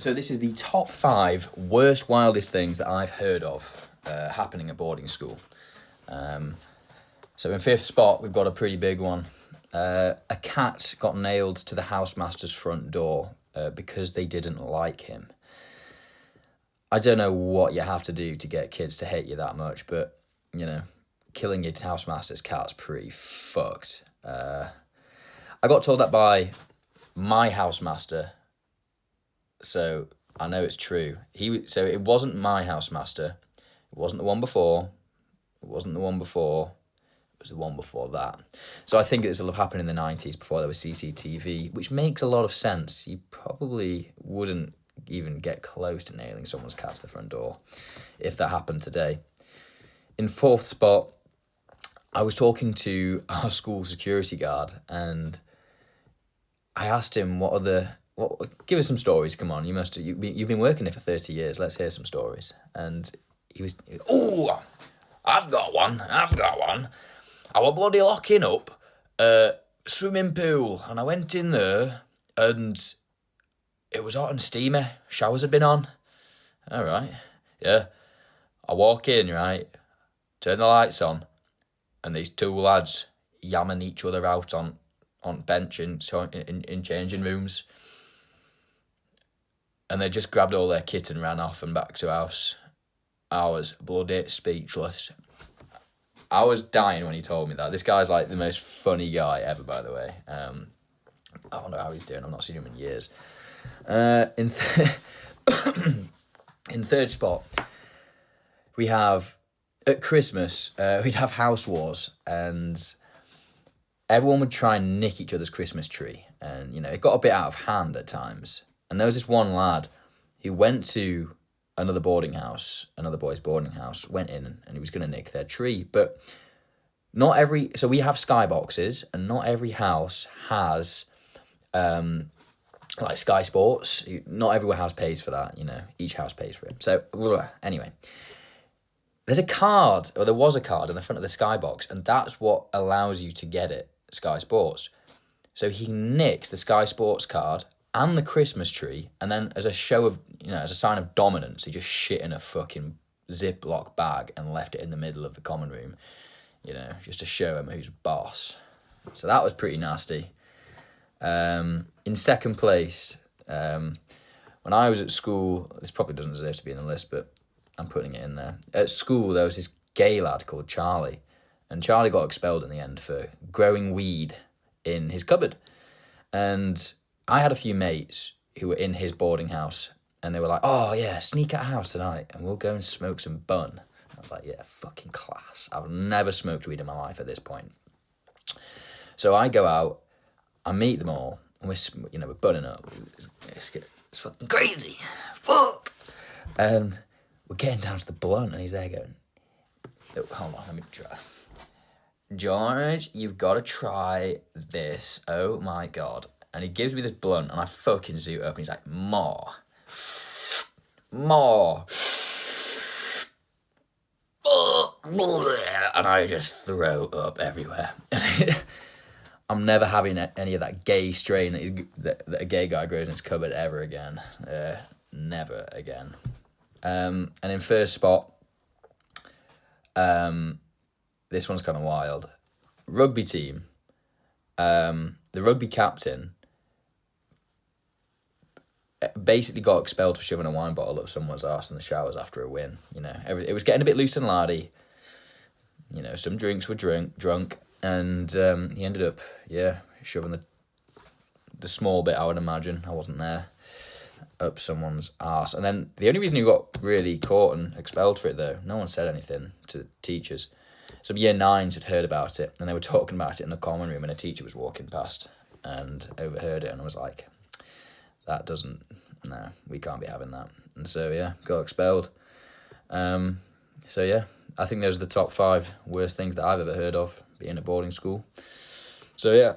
So this is the top 5 worst, wildest things that I've heard of happening at boarding school. So in 5th spot, we've got a pretty big one. A cat got nailed to the housemaster's front door because they didn't like him. I don't know what you have to do to get kids to hate you that much, but, you know, killing your housemaster's cat's pretty fucked. I got told that by my housemaster, so I know it's true. So it wasn't my housemaster. It wasn't the one before. It wasn't the one before. It was the one before that. So I think this will have happened in the 90s before there was CCTV, which makes a lot of sense. You probably wouldn't even get close to nailing someone's cat to the front door if that happened today. In 4th spot, I was talking to our school security guard and I asked him give us some stories, come on, you've been working here for 30 years, let's hear some stories. And he was, I've got one. I was bloody locking up a swimming pool and I went in there and it was hot and steamy, showers had been on. All right, yeah. I walk in, right, turn the lights on and these 2 lads yamming each other out on bench in changing rooms. And they just grabbed all their kit and ran off and back to house. I was bloody speechless. I was dying when he told me that. This guy's like the most funny guy ever, by the way. I don't know how he's doing. I've not seen him in years. In 3rd spot, we have, at Christmas, we'd have house wars and everyone would try and nick each other's Christmas tree. And, you know, it got a bit out of hand at times. And there was this one lad who went to another boy's boarding house, went in and he was going to nick their tree. But so we have skyboxes and not every house has like Sky Sports. Not every house pays for that, you know, each house pays for it. So anyway, there was a card in the front of the skybox and that's what allows you to get it, Sky Sports. So he nicked the Sky Sports card and the Christmas tree, and then as a show of, you know, as a sign of dominance, he just shit in a fucking Ziploc bag and left it in the middle of the common room, you know, just to show him who's boss. So that was pretty nasty. In 2nd place, when I was at school, this probably doesn't deserve to be in the list, but I'm putting it in there. At school, there was this gay lad called Charlie, and Charlie got expelled in the end for growing weed in his cupboard. And I had a few mates who were in his boarding house and they were like, oh yeah, sneak out of house tonight and we'll go and smoke some bun. I was like, yeah, fucking class. I've never smoked weed in my life at this point. So I go out, I meet them all and we're bunning up. It's fucking crazy. Fuck. And we're getting down to the blunt and he's there going, oh, hold on, let me try. George, you've got to try this. Oh my God. And he gives me this blunt and I fucking zoot up and he's like, more. And I just throw up everywhere. I'm never having any of that gay strain that a gay guy grows in his cupboard ever again. Never again. And in 1st spot, this one's kind of wild. Rugby team. The rugby captain basically got expelled for shoving a wine bottle up someone's arse in the showers after a win. You know, it was getting a bit loose and lardy. You know, some drinks were drunk, and he ended up, shoving the small bit, I would imagine, I wasn't there, up someone's arse. And then the only reason he got really caught and expelled for it, though, no one said anything to the teachers. Some year 9s had heard about it, and they were talking about it in the common room, and a teacher was walking past and overheard it, and I was like, we can't be having that. And so, yeah, got expelled. So, yeah, I think those are the top 5 worst things that I've ever heard of being at boarding school. So, yeah,